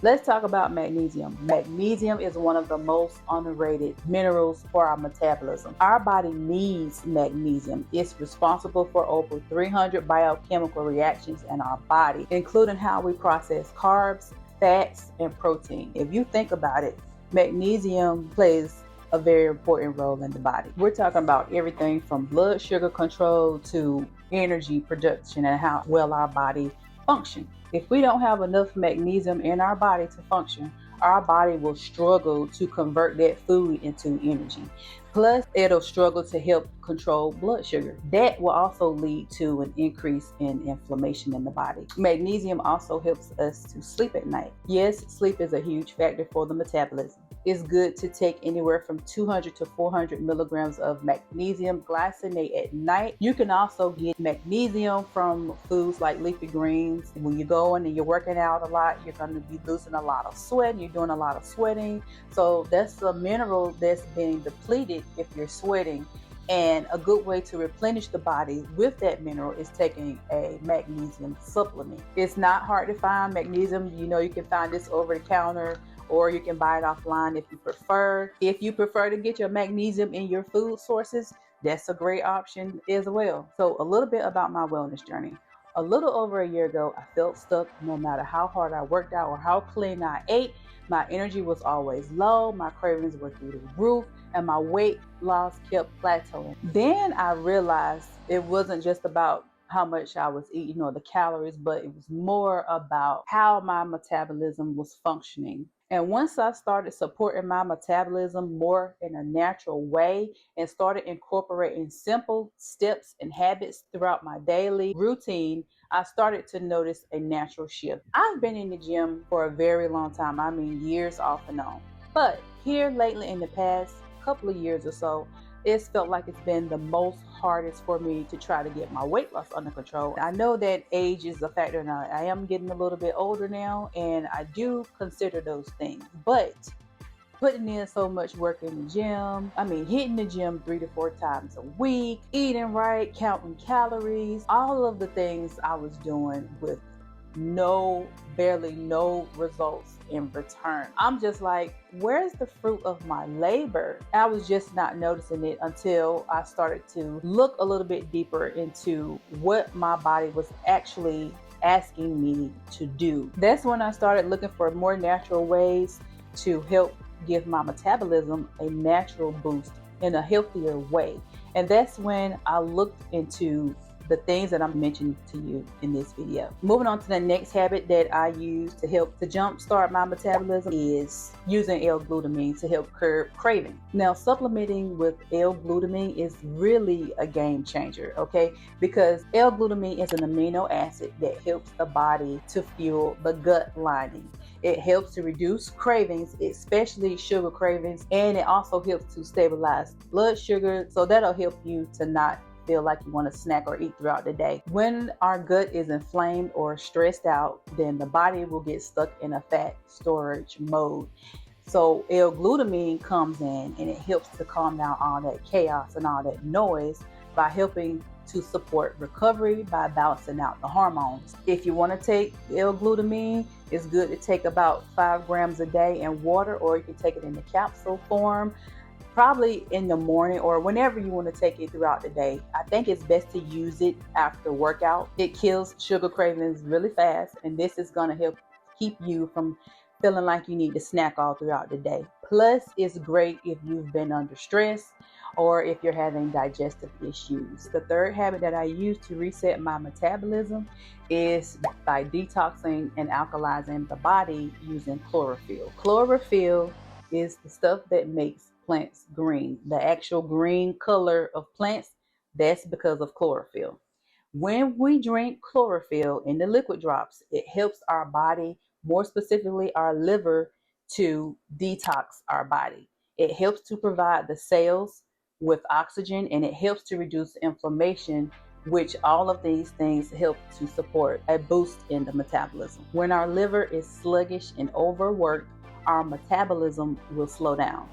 Let's talk about magnesium. Magnesium is one of the most underrated minerals for our metabolism. Our body needs magnesium. It's responsible for over 300 biochemical reactions in our body, including how we process carbs, fats, and protein. If you think about it, magnesium plays a very important role in the body. We're talking about everything from blood sugar control to energy production and how well our body function. If we don't have enough magnesium in our body to function, our body will struggle to convert that food into energy. Plus, it'll struggle to help control blood sugar. That will also lead to an increase in inflammation in the body. Magnesium also helps us to sleep at night. Yes, sleep is a huge factor for the metabolism. It's good to take anywhere from 200 to 400 milligrams of magnesium glycinate at night. You can also get magnesium from foods like leafy greens. When you go in and you're working out a lot, you're going to be losing a lot of sweat. You're doing a lot of sweating. So that's a mineral that's being depleted if you're sweating. And a good way to replenish the body with that mineral is taking a magnesium supplement. It's not hard to find magnesium. You can find this over the counter, or you can buy it offline if you prefer. If you prefer to get your magnesium in your food sources, that's a great option as well. So a little bit about my wellness journey. A little over a year ago, I felt stuck. No matter how hard I worked out or how clean I ate, my energy was always low, my cravings were through the roof, and my weight loss kept plateauing. Then I realized it wasn't just about how much I was eating or the calories, but it was more about how my metabolism was functioning. And once I started supporting my metabolism more in a natural way and started incorporating simple steps and habits throughout my daily routine, I started to notice a natural shift. I've been in the gym for a very long time. I mean, years off and on. But here lately in the past couple of years or so, it's felt like it's been the most hardest for me to try to get my weight loss under control. I know that age is a factor, and I am getting a little bit older now, and I do consider those things. But putting in so much work in the gym, hitting the gym 3 to 4 times a week, eating right, counting calories, all of the things I was doing with barely no results in return. I'm just like, where's the fruit of my labor? I was just not noticing it until I started to look a little bit deeper into what my body was actually asking me to do. That's when I started looking for more natural ways to help give my metabolism a natural boost in a healthier way. And that's when I looked into the things that I'm mentioning to you in this video. Moving on to the next habit that I use to help to jumpstart my metabolism is using L-glutamine to help curb craving. Now, supplementing with L-glutamine is really a game changer, okay? Because L-glutamine is an amino acid that helps the body to fuel the gut lining. It helps to reduce cravings, especially sugar cravings, and it also helps to stabilize blood sugar. So that'll help you to not feel like you want to snack or eat throughout the day. When our gut is inflamed or stressed out, then the body will get stuck in a fat storage mode. So L-glutamine comes in and it helps to calm down all that chaos and all that noise by helping to support recovery by balancing out the hormones. If you want to take L-glutamine, it's good to take about 5 grams a day in water, or you can take it in the capsule form, probably in the morning or whenever you want to take it throughout the day. I think it's best to use it after workout. It kills sugar cravings really fast, and this is going to help keep you from feeling like you need to snack all throughout the day. Plus, it's great if you've been under stress or if you're having digestive issues. The third habit that I use to reset my metabolism is by detoxing and alkalizing the body using chlorophyll. Chlorophyll is the stuff that makes plants green. The actual green color of plants, that's because of chlorophyll. When we drink chlorophyll in the liquid drops, it helps our body, more specifically our liver, to detox our body. It helps to provide the cells with oxygen, and it helps to reduce inflammation, which all of these things help to support a boost in the metabolism. When our liver is sluggish and overworked, our metabolism will slow down.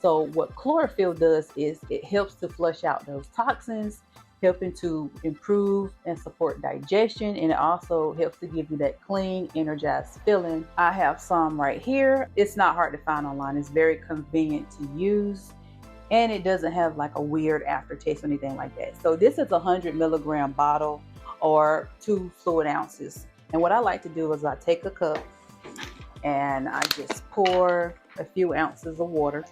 So what chlorophyll does is it helps to flush out those toxins, helping to improve and support digestion, and it also helps to give you that clean, energized feeling. I have some right here. It's not hard to find online. It's very convenient to use, and it doesn't have like a weird aftertaste or anything like that. So this is a 100 milligram bottle or 2 fluid ounces. And what I like to do is I take a cup and I just pour a few ounces of water,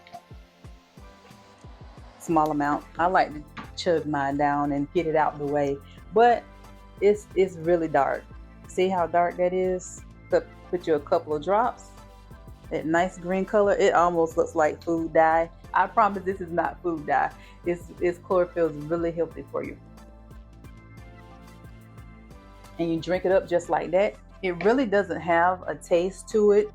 small amount. I like to chug mine down and get it out the way, but it's really dark. See how dark that is? Put you a couple of drops. That nice green color, it almost looks like food dye. I promise this is not food dye. It's chlorophyll is really healthy for you. And you drink it up just like that. It really doesn't have a taste to it.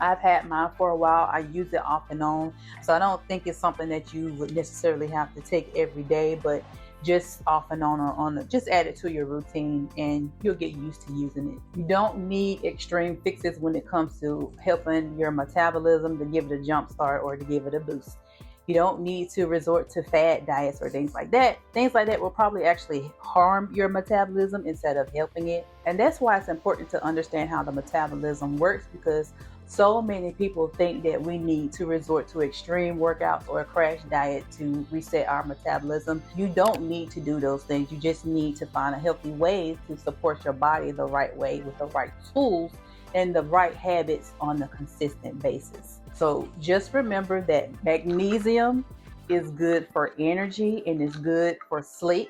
I've had mine for a while. I use it off and on. So I don't think it's something that you would necessarily have to take every day, but just off and on, just add it to your routine and you'll get used to using it. You don't need extreme fixes when it comes to helping your metabolism to give it a jump start or to give it a boost. You don't need to resort to fad diets or things like that. Things like that will probably actually harm your metabolism instead of helping it. And that's why it's important to understand how the metabolism works, because so many people think that we need to resort to extreme workouts or a crash diet to reset our metabolism. You don't need to do those things. You just need to find a healthy way to support your body the right way with the right tools and the right habits on a consistent basis. So just remember that magnesium is good for energy and is good for sleep.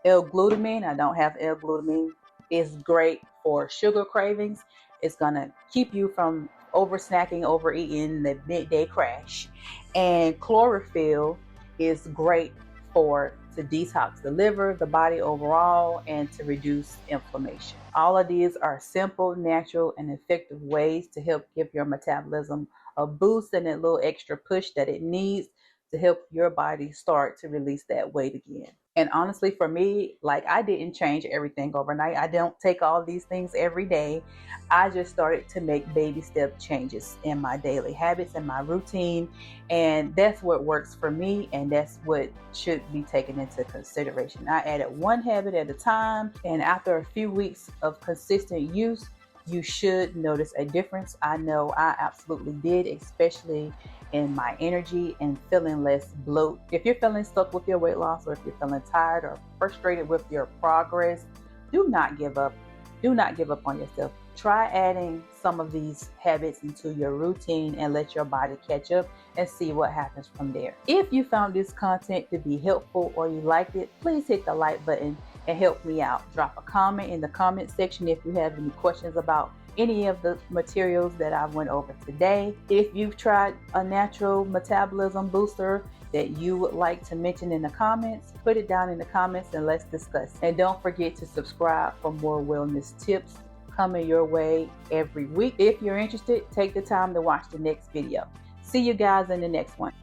L-glutamine, I don't have L-glutamine, is great for sugar cravings. It's gonna keep you from over snacking, overeating, the midday crash. And chlorophyll is great to detox the liver, the body overall, and to reduce inflammation. All of these are simple, natural, and effective ways to help give your metabolism a boost and a little extra push that it needs to help your body start to release that weight again. And honestly, for me, like, I didn't change everything overnight. I don't take all these things every day. I just started to make baby step changes in my daily habits and my routine. And that's what works for me. And that's what should be taken into consideration. I added one habit at a time. And after a few weeks of consistent use, you should notice a difference. I know I absolutely did, especially in my energy and feeling less bloat. If you're feeling stuck with your weight loss, or if you're feeling tired or frustrated with your progress, do not give up. Do not give up on yourself. Try adding some of these habits into your routine and let your body catch up and see what happens from there. If you found this content to be helpful or you liked it, please hit the like button and help me out. Drop a comment in the comment section if you have any questions about any of the materials that I went over today. If you've tried a natural metabolism booster that you would like to mention in the comments, put it down in the comments and let's discuss. And don't forget to subscribe for more wellness tips coming your way every week. If you're interested, take the time to watch the next video. See you guys in the next one.